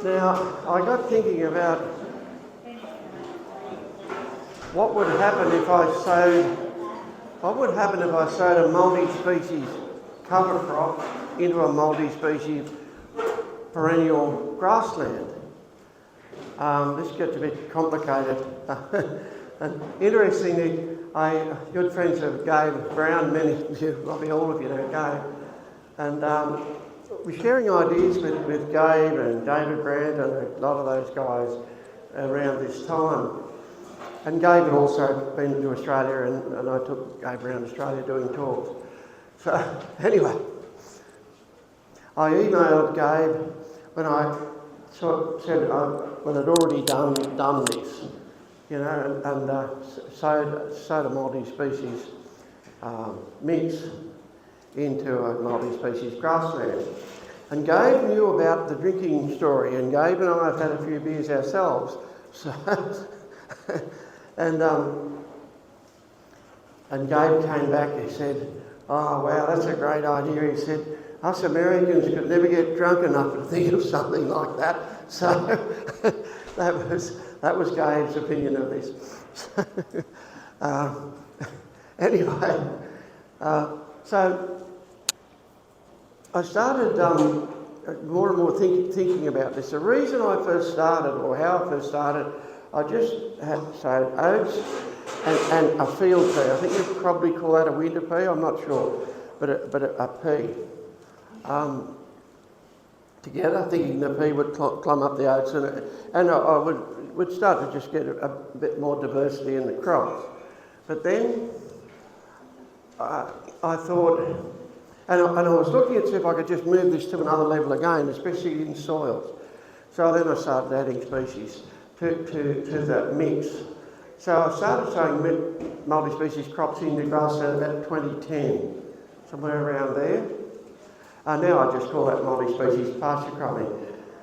Now, I got thinking about what would happen if I sowed a multi-species cover crop into a multi-species perennial grassland. This gets a bit complicated. And interestingly, good friends of Gabe Brown, many of you, probably all of you know Gabe, and we're sharing ideas with Gabe and David Brandt and a lot of those guys around this time. And Gabe had also been to Australia, and I took Gabe around Australia doing talks. So anyway, I emailed Gabe when I said when I'd already done this, you know, and sowed a multi-species mix into a multi-species grassland. And Gabe knew about the drinking story, and Gabe and I have had a few beers ourselves. So and Gabe came back and said, "Oh wow, that's a great idea." He said, "Us Americans could never get drunk enough to think of something like that." So that was Gabe's opinion of this. Anyway, so I started more and more thinking about this. The reason I first started, or how I first started, I just had sowed oats and a field pea. I think you'd probably call that a winter pea, I'm not sure, but a pea. Together, thinking the pea would climb up the oats, and I would start to just get a bit more diversity in the crops. But then I thought, and I was looking at see if I could just move this to another level again, especially in soils. So then I started adding species to that mix. So I started sowing multi-species crops into grassland about 2010, somewhere around there. Now I just call that multi-species pasture cropping.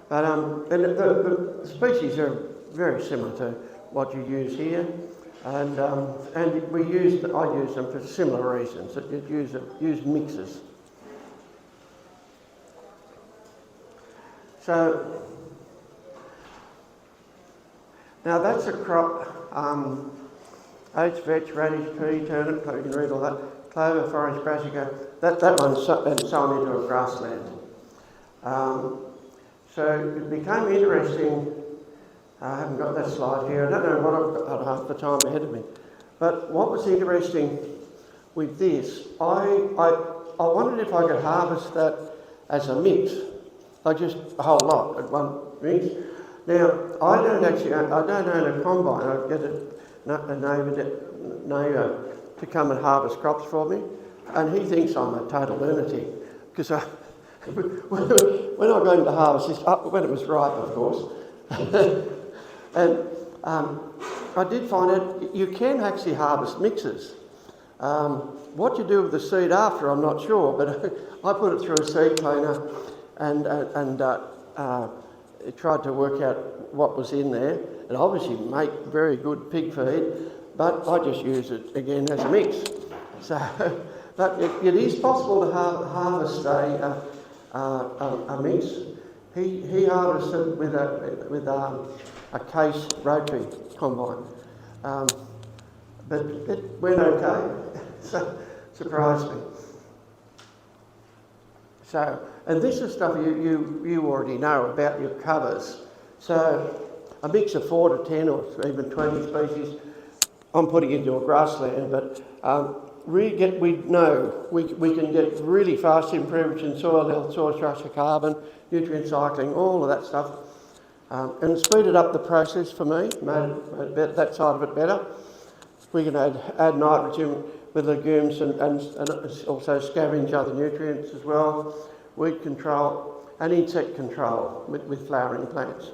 But and the species are very similar to what you use here, and I use them for similar reasons. Use mixes. So now that's a crop: oats, vetch, radish, pea, turnip. You can read all that. Clover, forage, brassica. That one's sown into a grassland. So it became interesting. I haven't got that slide here. I don't know what I've got half the time ahead of me. But what was interesting with this, I wondered if I could harvest that as a mix, like just a whole lot at one mix. Now I don't own a combine. I get a neighbour to come and harvest crops for me, and he thinks I'm a total lunatic because when I got him to harvest this, when it was ripe, of course, and I did find out you can actually harvest mixes. What you do with the seed after, I'm not sure, but I put it through a seed cleaner and tried to work out what was in there, and obviously make very good pig feed. But I just use it again as a mix. So, but it is possible to harvest a mix. He harvested with a case rotary combine, but it went okay. So surprised me. So, and this is stuff you already know about your covers. So a mix of 4 to 10 or even 20 species. I'm putting into a grassland, but we know we can get really fast improvements in soil health, soil structure, carbon, nutrient cycling, all of that stuff, and speeded up the process for me, made that side of it better. We can add nitrogen with legumes and also scavenge other nutrients as well, weed control and insect control with flowering plants.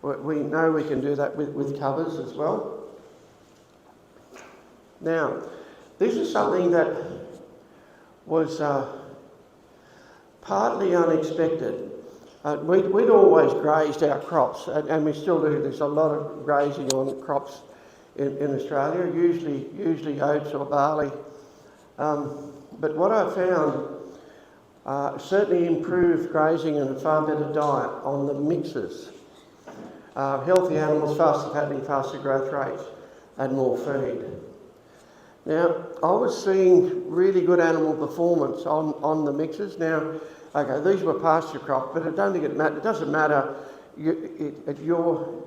We know we can do that with covers as well. Now, this is something that was partly unexpected. We'd always grazed our crops, and we still do. There's a lot of grazing on crops in Australia, usually oats or barley. But what I found certainly improved grazing and a far better diet on the mixes. healthy animals, faster fattening, faster growth rates, and more feed. Now, I was seeing really good animal performance on the mixes. Now, okay, these were pasture crop, but I don't think it doesn't matter. Your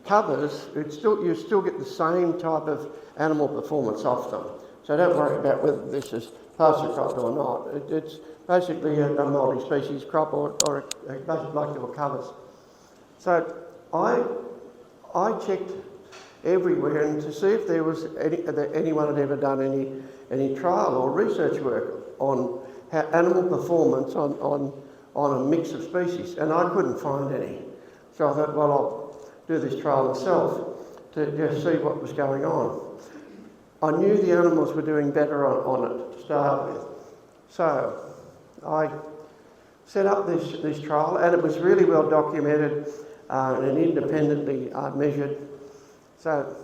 covers, you still get the same type of animal performance off them. So don't worry about whether this is pasture crop or not. It's basically a multi-species crop or like your covers. So I checked everywhere and to see if there was anyone had ever done any trial or research work on animal performance on a mix of species, and I couldn't find any. So I thought, well, I'll do this trial myself to just see what was going on. I knew the animals were doing better on it to start with. So I set up this trial, and it was really well documented and independently measured. So,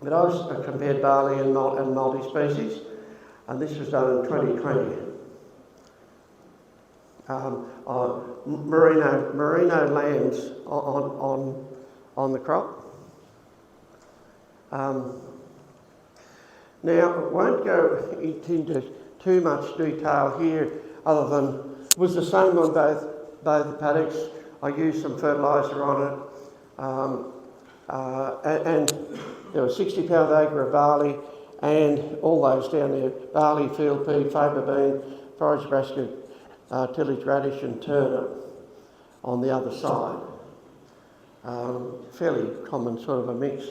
but I compared barley and multi-species, and this was done in 2020. Merino lambs on the crop. Now, I won't go into too much detail here, other than it was the same on both paddocks. I used some fertiliser on it, and there was 60 pound acre of barley, and all those down there: barley, field pea, faba bean, forage basket, tillage radish, and turnip on the other side. Fairly common sort of a mix.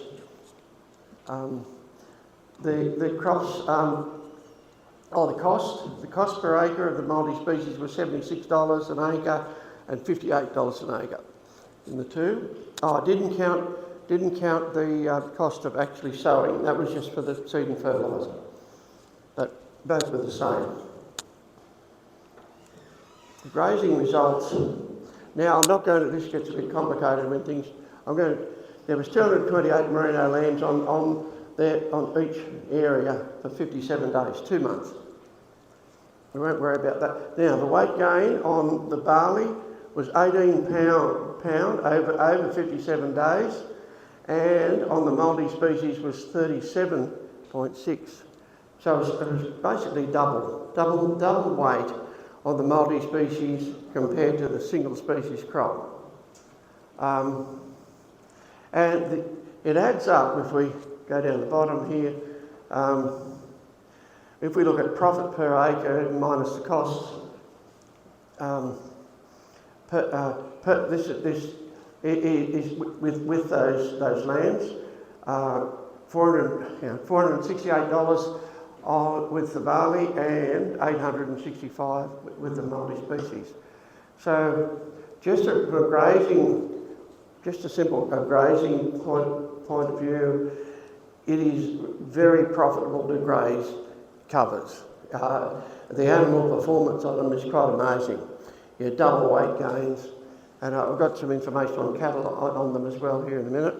The crops, the cost per acre of the multi-species was $76 an acre and $58 an acre in the two. I didn't count the cost of actually sowing. That was just for the seed and fertiliser. But both were the same. Grazing results. Now, I'm not going to, this gets a bit complicated when things, there was 228 merino lambs on each area for 57 days, 2 months. We won't worry about that. Now, the weight gain on the barley was 18 pound over 57 days, and on the multi-species was 37.6. So it was basically double weight on the multi-species compared to the single species crop. And it adds up if we go down the bottom here. If we look at profit per acre minus the costs, this is with those lambs, $468 with the barley and $865 with the multi-species. So just a simple grazing point of view, it is very profitable to graze covers. The animal performance on them is quite amazing. You have double weight gains, and I've got some information on cattle on them as well here in a minute.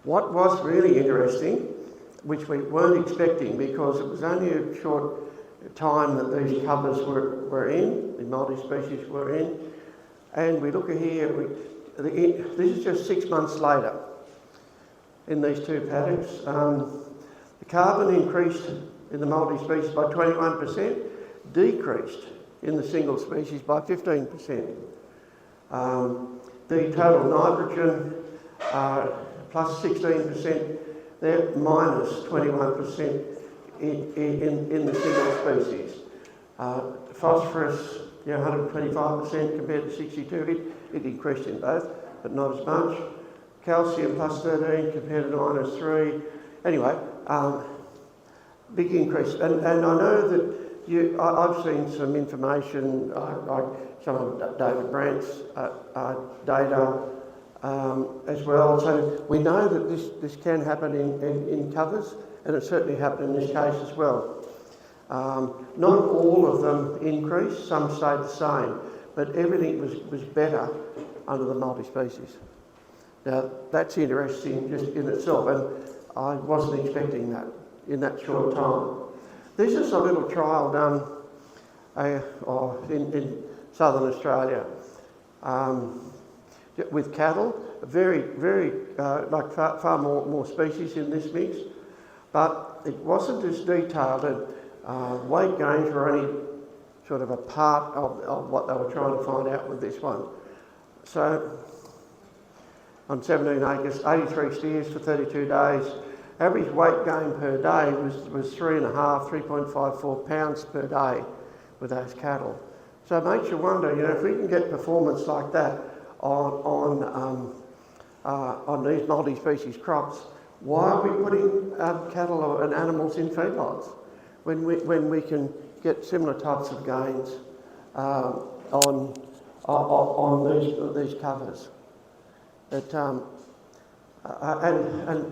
What was really interesting, which we weren't expecting because it was only a short time that these covers were in, the multi-species were in, and we look at here, this is just 6 months later in these two paddocks. The carbon increased in the multi-species by 21%, decreased in the single species by 15%. The total nitrogen plus 16%, they're minus 21% in the single species. Phosphorus, 125% compared to 62. It increased in both, but not as much. Calcium plus 13 compared to minus 3. Anyway, big increase. And I know that I've seen some information, like some of David Brandt's data as well. So we know that this can happen in covers, and it certainly happened in this case as well. Not all of them increased, some stayed the same, but everything was better under the multi-species. Now, that's interesting just in itself, and I wasn't expecting that in that short time. This is a little trial done in Southern Australia. with cattle, far more species in this mix, but it wasn't as detailed, and weight gains were only sort of a part of what they were trying to find out with this one. So, on 17 acres, 83 steers for 32 days. Average weight gain per day was 3.54 pounds per day with those cattle. So it makes you wonder, if we can get performance like that on these multi-species crops, why are we putting cattle and animals in feedlots when we can get similar types of gains on these covers? And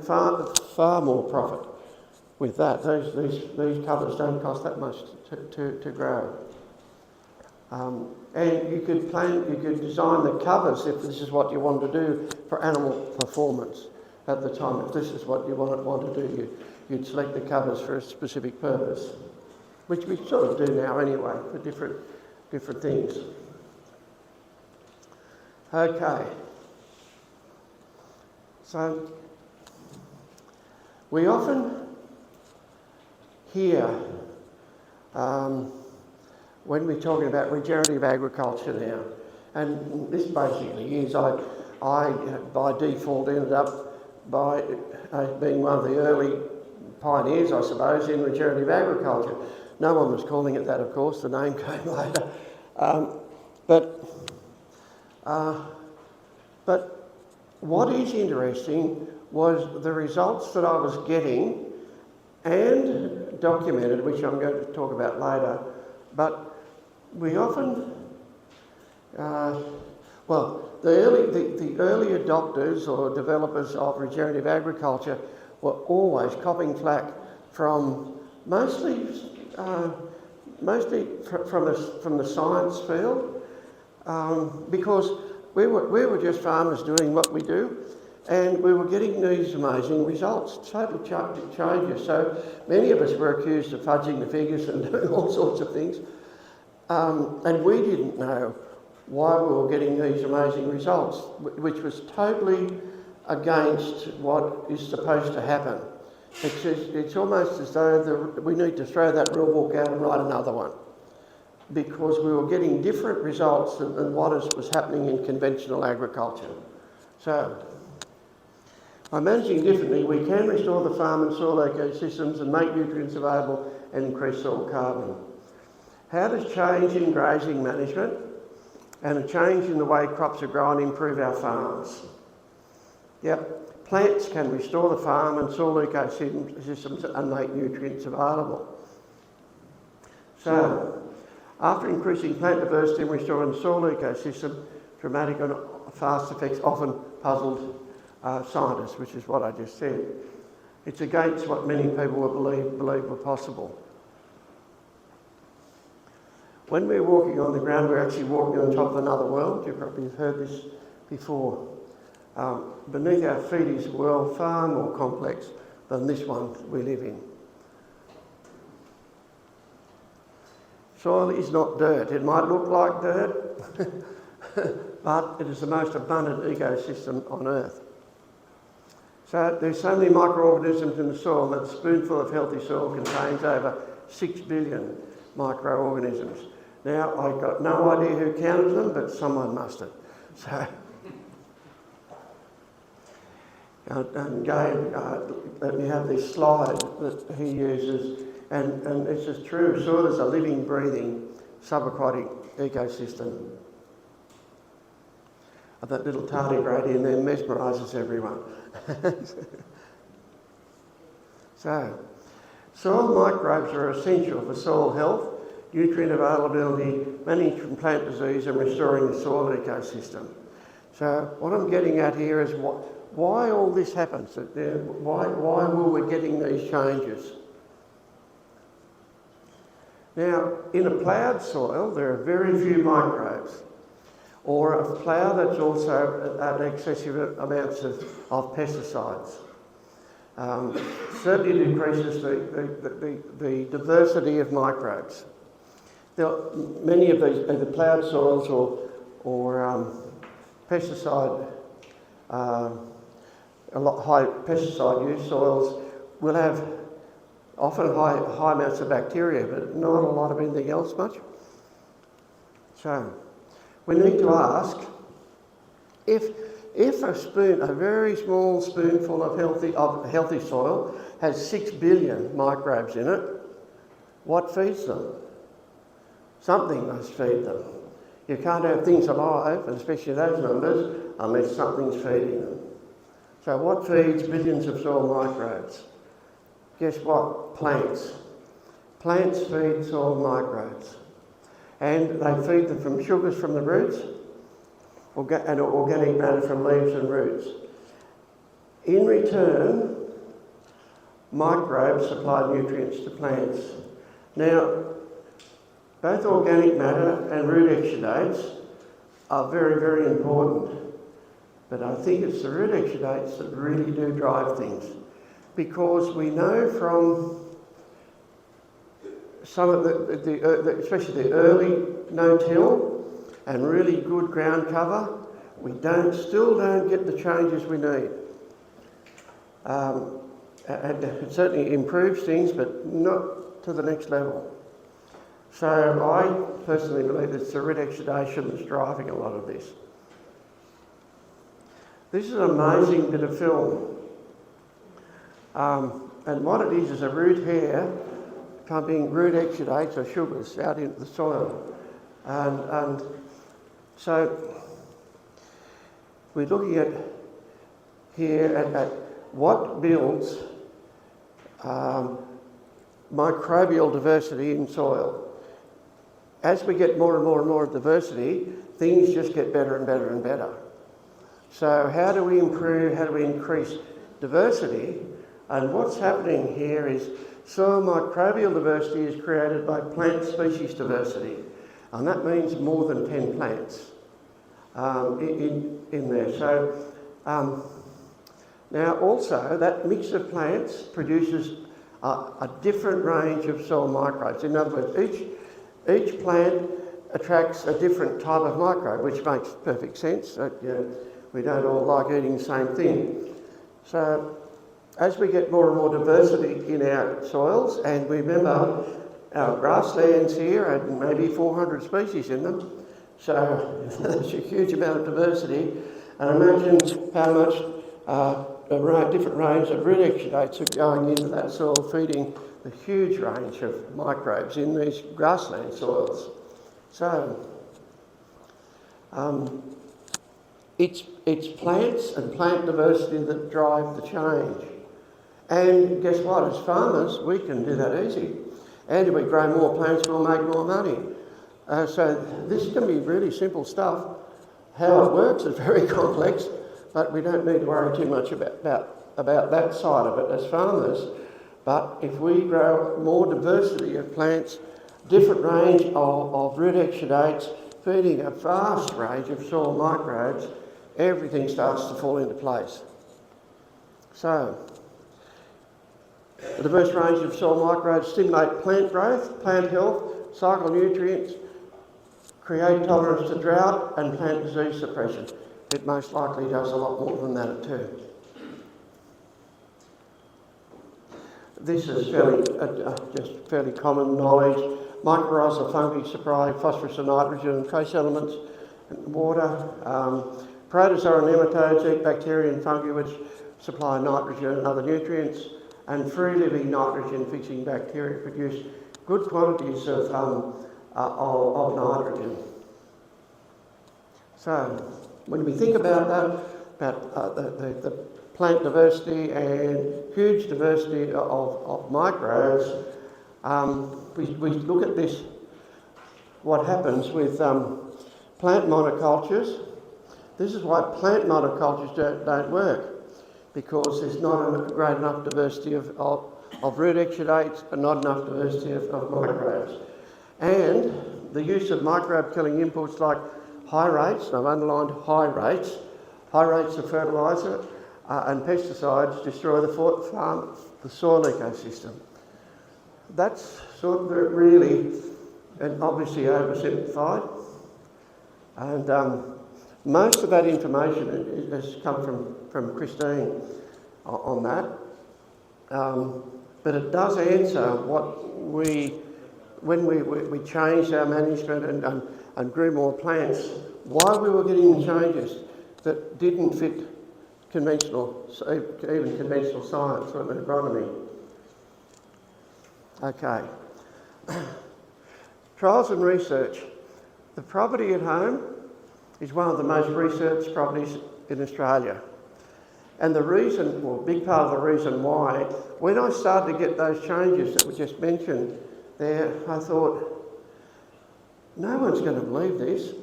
far more profit with that. These covers don't cost that much to grow. And you could design the covers if this is what you want to do for animal performance at the time. If this is what you want to do, you'd select the covers for a specific purpose, which we sort of do now anyway for different things. Okay. So we often hear when we're talking about regenerative agriculture now, and this basically is, I by default ended up by being one of the early pioneers, I suppose, in regenerative agriculture. No one was calling it that, of course, the name came later. But what is interesting was the results that I was getting and documented, which I'm going to talk about later. But we often, the early adopters or developers of regenerative agriculture were always copping flack from mostly from the science field, because we were just farmers doing what we do, and we were getting these amazing results, total changes. So many of us were accused of fudging the figures and doing all sorts of things, and we didn't know why we were getting these amazing results, which was totally against what is supposed to happen. It's almost as though we need to throw that rule book out and write another one, because we were getting different results than what was happening in conventional agriculture. So, by managing differently, we can restore the farm and soil ecosystems and make nutrients available and increase soil carbon. How does change in grazing management and a change in the way crops are grown improve our farms? Yep, plants can restore the farm and soil ecosystems and make nutrients available. So, after increasing plant diversity and restoring the soil ecosystem, dramatic and fast effects often puzzled scientists, which is what I just said. It's against what many people believe were possible. When we're walking on the ground, we're actually walking on top of another world. You've probably heard this before. Beneath our feet is a world far more complex than this one we live in. Soil is not dirt. It might look like dirt, but it is the most abundant ecosystem on Earth. So there's so many microorganisms in the soil that a spoonful of healthy soil contains over 6 billion microorganisms. Now, I've got no idea who counted them, but someone must have. So, and Gabe let me have this slide that he uses, and it's just true. Soil is a living, breathing, subaquatic ecosystem. That little tardigrade in there mesmerises everyone. So, soil microbes are essential for soil health, nutrient availability, managing plant disease and restoring the soil ecosystem. So what I'm getting at here is why all this happens. Why were we getting these changes? Now, in a ploughed soil, there are very few microbes, or a plough that's also at excessive amounts of pesticides. Certainly decreases the diversity of microbes. Many of these, either ploughed soils or pesticide, a lot high pesticide use soils will have often high amounts of bacteria, but not a lot of anything else much. So we need to ask if a very small spoonful of healthy soil has 6 billion microbes in it, what feeds them? Something must feed them. You can't have things alive, and especially those numbers, unless something's feeding them. So what feeds billions of soil microbes? Guess what? Plants. Plants feed soil microbes. And they feed them from sugars from the roots and organic matter from leaves and roots. In return, microbes supply nutrients to plants. Now, both organic matter and root exudates are very, very important. But I think it's the root exudates that really do drive things. Because we know from some of especially the early no-till and really good ground cover, we still don't get the changes we need. And it certainly improves things, but not to the next level. So I personally believe it's the root exudation that's driving a lot of this. This is an amazing bit of film. And what it is a root hair pumping root exudates or sugars out into the soil. And so we're looking at here at what builds microbial diversity in soil. As we get more and more and more diversity, things just get better and better and better. So how do we improve, how do we increase diversity? And what's happening here is soil microbial diversity is created by plant species diversity. And that means more than 10 plants in there. So now also that mix of plants produces a different range of soil microbes. In other words, each plant attracts a different type of microbe, which makes perfect sense. We don't all like eating the same thing. So as we get more and more diversity in our soils, and remember our grasslands here had maybe 400 species in them, so that's a huge amount of diversity. And imagine how much a different range of root exudates are going into that soil, feeding the huge range of microbes in these grassland soils. So it's plants and plant diversity that drive the change. And guess what? As farmers, we can do that easy. And if we grow more plants, we'll make more money. So this can be really simple stuff. How it works is very complex, but we don't need to worry too much about that side of it as farmers. But if we grow more diversity of plants, different range of root exudates, feeding a vast range of soil microbes, everything starts to fall into place. So, a diverse range of soil microbes stimulate plant growth, plant health, cycle nutrients, create tolerance to drought and plant disease suppression. It most likely does a lot more than that too. This is just fairly common knowledge. Mycorrhizal fungi supply phosphorus and nitrogen and trace elements in water. Protozoa nematodes eat bacteria and fungi which supply nitrogen and other nutrients. And free-living nitrogen-fixing bacteria produce good quantities of nitrogen. So, when we think about that, about the plant diversity and huge diversity of microbes, we look at this, what happens with plant monocultures. This is why plant monocultures don't work, because there's not a great enough diversity of root exudates and not enough diversity of microbes. And the use of microbe-killing inputs like high rates, and I've underlined high rates of fertiliser and pesticides destroy the soil ecosystem. That's sort of really, and obviously oversimplified, And most of that information has come from Christine on that. But it does answer what when we changed our management and grew more plants, why we were getting the changes that didn't fit even conventional science or agronomy. Okay. Trials and research. The property at home is one of the most researched properties in Australia. And the reason, well, a big part of the reason why, when I started to get those changes that were just mentioned there, I thought, no one's going to believe this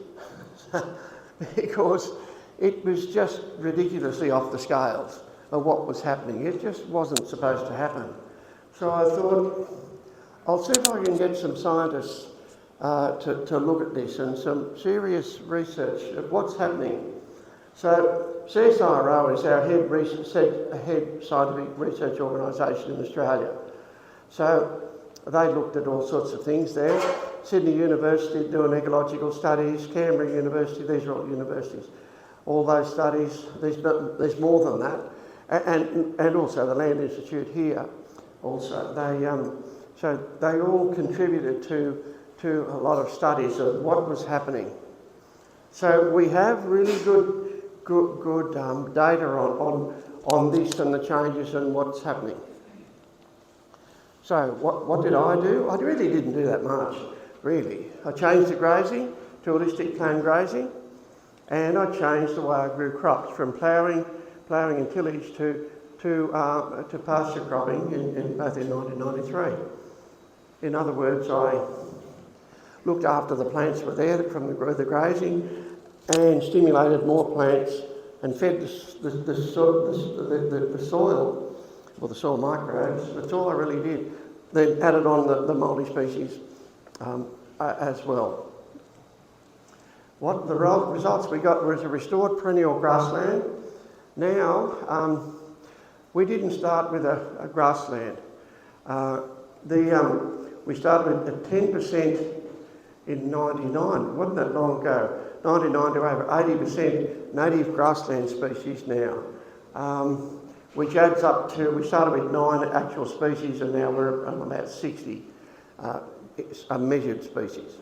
because it was just ridiculously off the scales of what was happening. It just wasn't supposed to happen. So I thought, I'll see if I can get some scientists to look at this and some serious research of what's happening. So CSIRO is our head scientific research organisation in Australia. So they looked at all sorts of things there. Sydney University doing ecological studies, Canberra University, these are all universities. All those studies, there's more than that. And also the Land Institute here also. So they all contributed to a lot of studies of what was happening. So we have really good data on this and the changes and what's happening. So what did I do? I really didn't do that much, really. I changed the grazing to holistic plan grazing, and I changed the way I grew crops from ploughing and tillage to pasture cropping both in 1993. In other words, I looked after the plants were there from the grazing and stimulated more plants and fed the soil, or the soil microbes. That's all I really did. Then added on the multi-species as well. What the results we got was a restored perennial grassland. Now, we didn't start with a grassland. We started at 10% in 99, wasn't that long ago? 99 to over 80% native grassland species now, which adds up to, we started with 9 actual species and now we're about 60 measured species.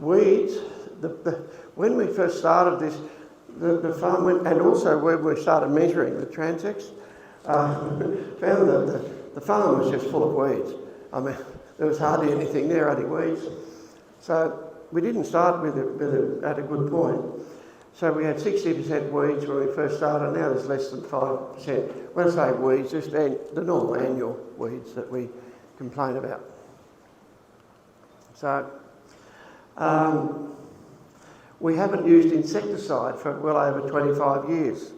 Weeds, when we first started this, the farm went, and also when we started measuring the transects, found that the farm was just full of weeds. I mean, there was hardly anything there, only weeds. So we didn't start at a good point. So we had 60% weeds when we first started, now there's less than 5%. When I say weeds, just the normal annual weeds that we complain about. So we haven't used insecticide for well over 25 years.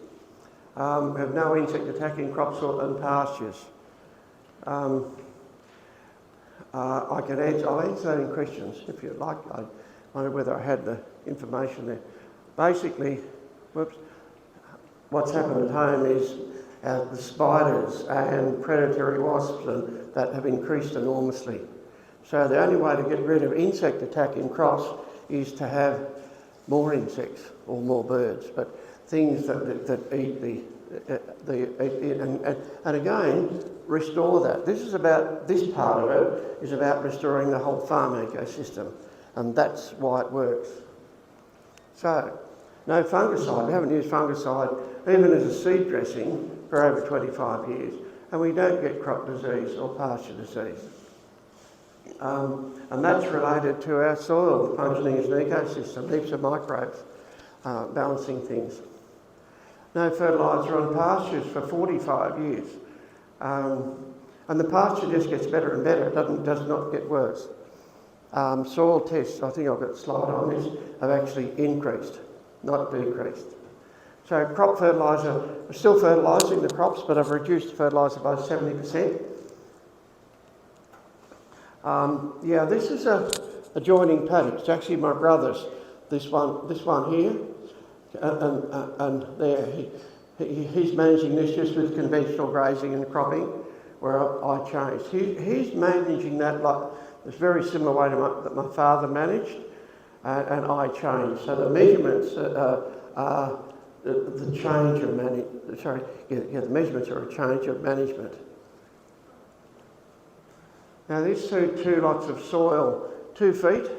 We have no insect attack in crops and pastures. I'll answer any questions if you'd like. I wonder whether I had the information there. Basically, what's happened at home is the spiders and predatory wasps that have increased enormously. So the only way to get rid of insect attack in crops is to have more insects or more birds, but things that eat and again, restore that. This part of it is about restoring the whole farm ecosystem, and that's why it works. So, no fungicide. We haven't used fungicide even as a seed dressing for over 25 years, and we don't get crop disease or pasture disease. And that's related to our soil functioning as an ecosystem, heaps of microbes balancing things. No fertiliser on pastures for 45 years. And the pasture just gets better and better, it does not get worse. Soil tests, I think I've got a slide on this, have actually increased, not decreased. So crop fertiliser, we're still fertilising the crops, but I've reduced fertiliser by 70%. Yeah, this is adjoining paddock. It's actually my brother's, this one here. And there, he's managing this just with conventional grazing and cropping, where I changed. He's managing that like it's very similar way to that my father managed, and I changed. So the measurements are the change of the measurements are a change of management. Now these two lots of soil, 2 feet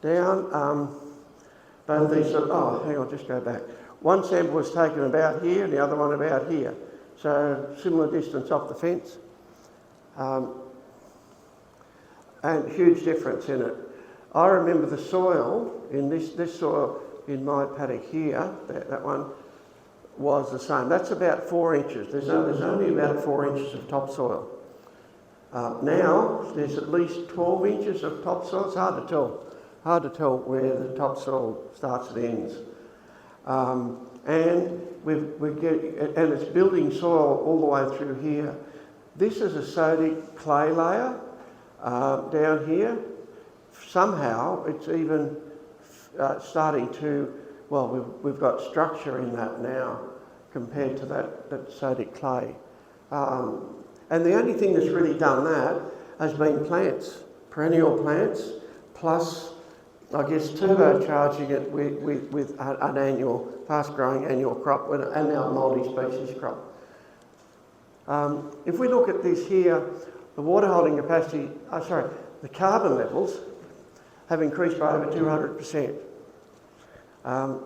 down, both these, hang on, just go back. One sample was taken about here and the other one about here. So similar distance off the fence. And huge difference in it. I remember the soil in this soil in my paddock here, that one was the same. That's about 4 inches. There's only about 4 inches of topsoil. Now there's at least 12 inches of topsoil. It's hard to tell where the topsoil starts and ends. And it's building soil all the way through here. This is a sodic clay layer down here. Somehow it's even starting to, well, we've got structure in that now compared to that sodic clay. And the only thing that's really done that has been plants, perennial plants, plus I guess turbocharging it with an annual, fast-growing annual crop and now multi-species crop. If we look at this here, the water holding capacity, the carbon levels have increased by over 200%.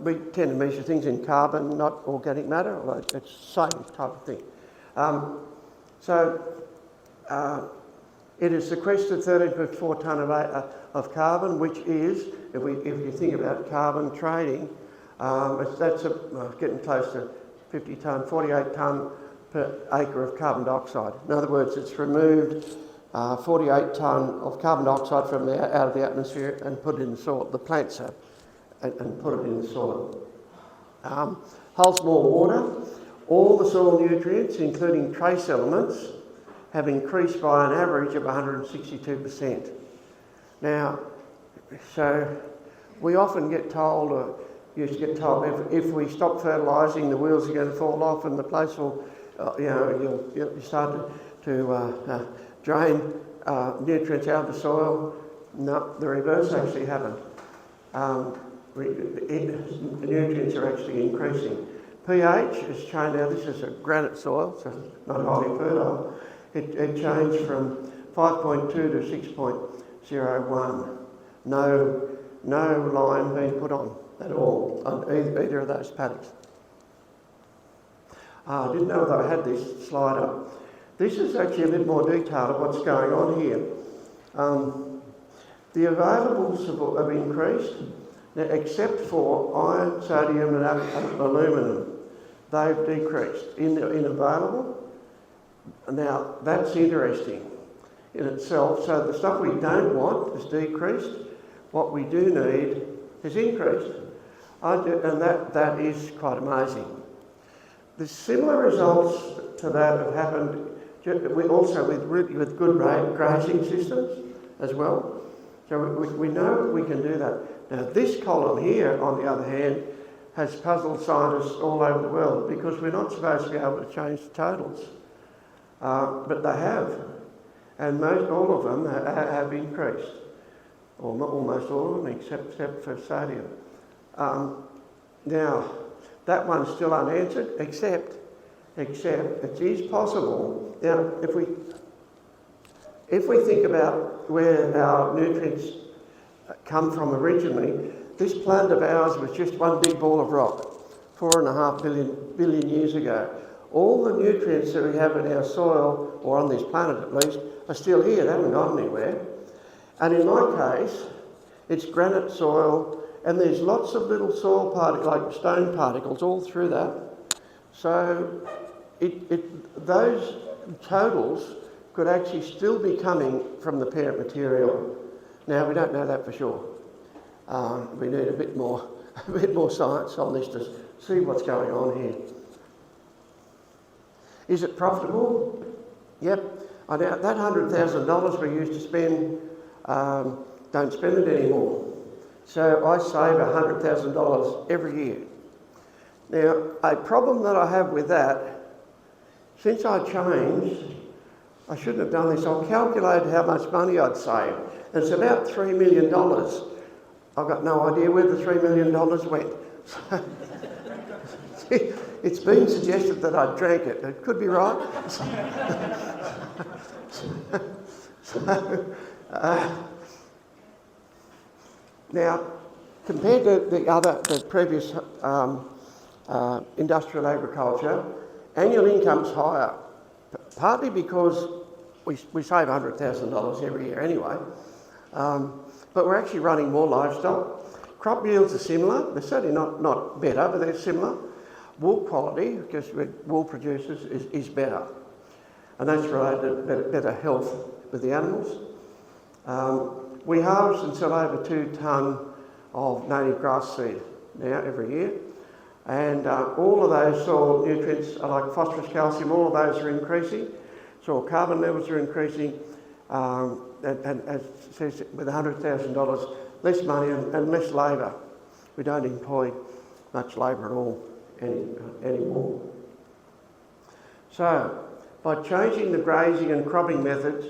We tend to measure things in carbon, not organic matter, although it's the same type of thing. It has sequestered 13.4 tonne of carbon, which is, if you think about carbon trading, that's getting close to 50 tonne, 48 tonne per acre of carbon dioxide. In other words, it's removed 48 tonne of carbon dioxide from out of the atmosphere and put it in the soil. The plants have, and put it in the soil. Holds more water. All the soil nutrients, including trace elements, have increased by an average of 162%. Now, so we often get told, or used to get told, if we stop fertilising, the wheels are going to fall off and the place will, you'll start to drain nutrients out of the soil. No, the reverse actually happened. The nutrients are actually increasing. pH has changed. Now this is a granite soil, so not highly fertile. It changed from 5.2 to 6.01. No lime being put on at all on either of those paddocks. I didn't know that I had this slide up. This is actually a bit more detail of what's going on here. The availables have increased, now, except for iron, sodium and aluminium. They've decreased in available. Now, that's interesting in itself. So the stuff we don't want has decreased. What we do need has increased. And that is quite amazing. The similar results to that have happened also with good grazing systems as well. So we know we can do that. Now this column here, on the other hand, has puzzled scientists all over the world because we're not supposed to be able to change the totals. But they have. And all of them have increased. Or almost all of them, except for sodium. Now, that one's still unanswered, except it is possible. Now, if we think about where our nutrients come from originally, this planet of ours was just one big ball of rock 4.5 billion years ago. All the nutrients that we have in our soil, or on this planet at least, are still here. They haven't gone anywhere. And in my case, it's granite soil, and there's lots of little soil particles, like stone particles, all through that. So those totals could actually still be coming from the parent material. Now, we don't know that for sure. We need a bit more science on this to see what's going on here. Is it profitable? Yep. That $100,000 we used to spend, don't spend it anymore. So I save $100,000 every year. Now, a problem that I have with that, since I changed I shouldn't have done this. I calculated how much money I'd save. And it's about $3 million. I've got no idea where the $3 million went. It's been suggested that I drank it. It could be right. Now, compared to the previous industrial agriculture, annual income's higher, partly because we save $100,000 every year anyway, but we're actually running more livestock. Crop yields are similar. They're certainly not better, but they're similar. Wool quality, because we're wool producers, is better. And that's related to better health with the animals. We harvest and sell over 2 tonne of native grass seed now every year. And all of those soil nutrients are like phosphorus, calcium, all of those are increasing. Soil carbon levels are increasing. And as it says, with $100,000, less money and less labour. We don't employ much labour at all anymore. So, by changing the grazing and cropping methods,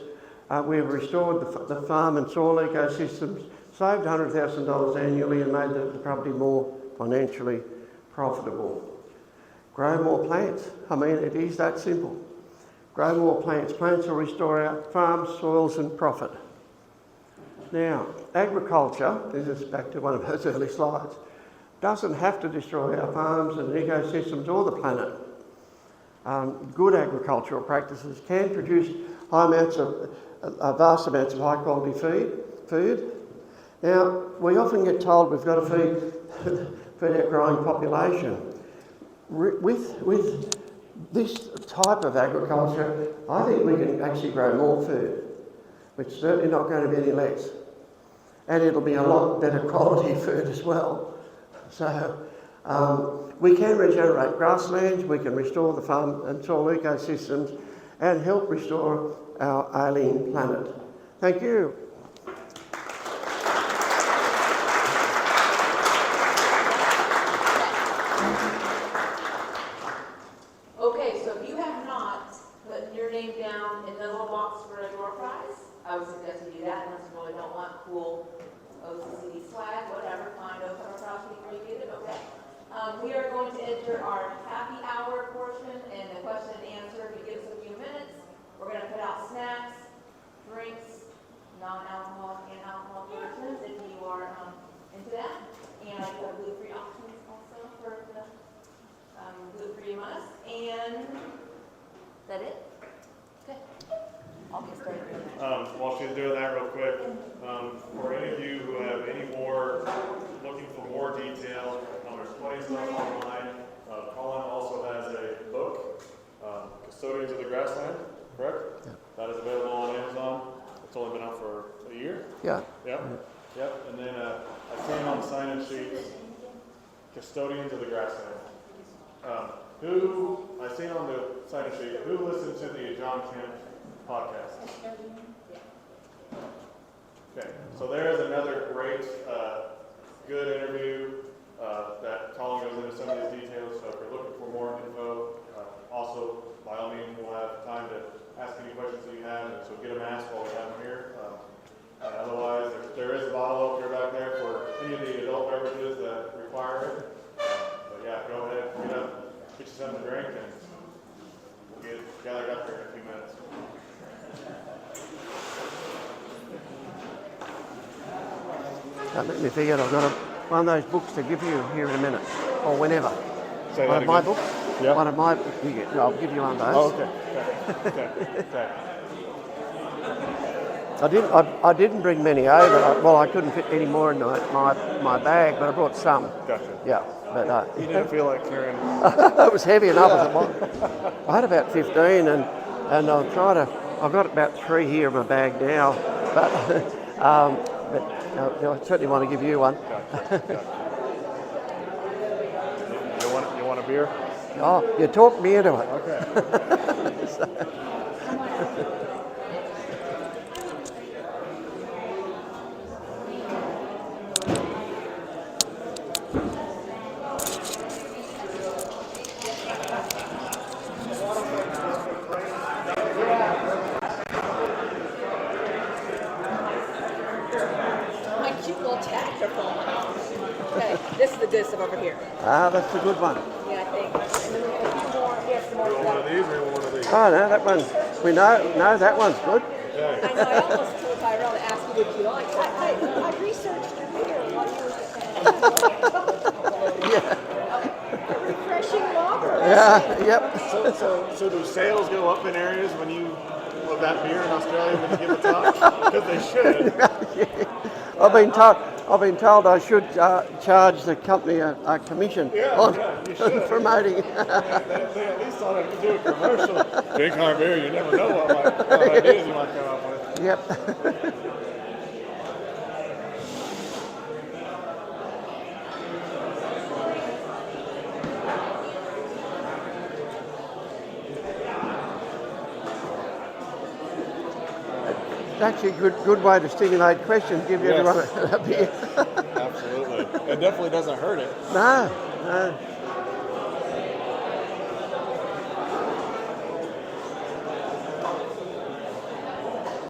we've restored the farm and soil ecosystems, saved $100,000 annually and made the property more financially profitable. Grow more plants. I mean, it is that simple. Grow more plants. Plants will restore our farms, soils and profit. Now, agriculture, this is back to one of those early slides, doesn't have to destroy our farms and ecosystems or the planet. Good agricultural practices can produce vast amounts of high quality food. Now, we often get told we've got to feed our growing population. With this type of agriculture, I think we can actually grow more food. It's certainly not going to be any less. And it'll be a lot better quality food as well. So we can regenerate grasslands, we can restore the farm and soil ecosystems and help restore our ailing planet. Thank you. Okay, so if you have not put your name down in the little box for a door prize, I would suggest you do that unless you really don't want cool OCCD swag, whatever, fine, don't come across me where you get it, okay. We are going to enter our happy hour portion and the question and answer. If you give us a few minutes, we're going to put out snacks, drinks, non-alcoholic and alcoholic versions if you are into that. And I do have gluten-free options also for the gluten-free among us. And is that it? Okay. I'll get started. While she's doing that real quick, for any of you who have any more, looking for more detail, there's plenty of stuff online. Colin also has a book, Custodians of the Grassland, correct? Yeah. That is available on Amazon. It's only been out for a year. Yeah. Yep. Yep. And then I seen on the sign-in sheets, Custodians of the Grassland. Who I seen on the sign-in sheet, who listened to the John Kemp podcast? Okay, so there is another great, good interview that Colin goes into some of these details. So if you're looking for more info, also by all means we'll have time to ask any questions that you have, and so get them asked while we have them here. And otherwise, there is a bottle up here back there for any of the adult beverages that require it. But yeah, go ahead, get you something to drink, and we'll get gathered up here in a few minutes. Let me forget, I've got one of those books to give you here in a minute, or whenever. Say one of my again? books? Yeah. One of my, I'll give you one of those. Oh, okay. I didn't bring many over. I couldn't fit any more in my bag, but I brought some. Gotcha. Yeah, but You didn't feel like carrying. it was heavy enough as it was. I had about 15, and I'll try to. I've got about 3 here in my bag now, but I certainly want to give you one. Gotcha. You want a beer? Oh, you talked me into it. Okay. little extra phone. Okay, this is the good stuff over here. Ah, that's a good one. Yeah, I think. And then we have a few more. We have some more You want one of stuff. these or one of these? Oh, no, that one. We know. No, that one's good. Okay. I know, I almost told Tyrell to ask you what you like. I researched your beer while you were Yeah. a refreshing lager. Yeah. Yep. So do sales go up in areas when you of that beer in Australia when you give a talk? Because they should. I've been told I should charge the company a commission on you should. promoting. They at least thought I could do a commercial. Big hard beer, you never know what ideas you might come up with. Yep. It's actually a good way to stimulate questions, give Yes. everyone a beer. Absolutely. It definitely doesn't hurt it. No, no.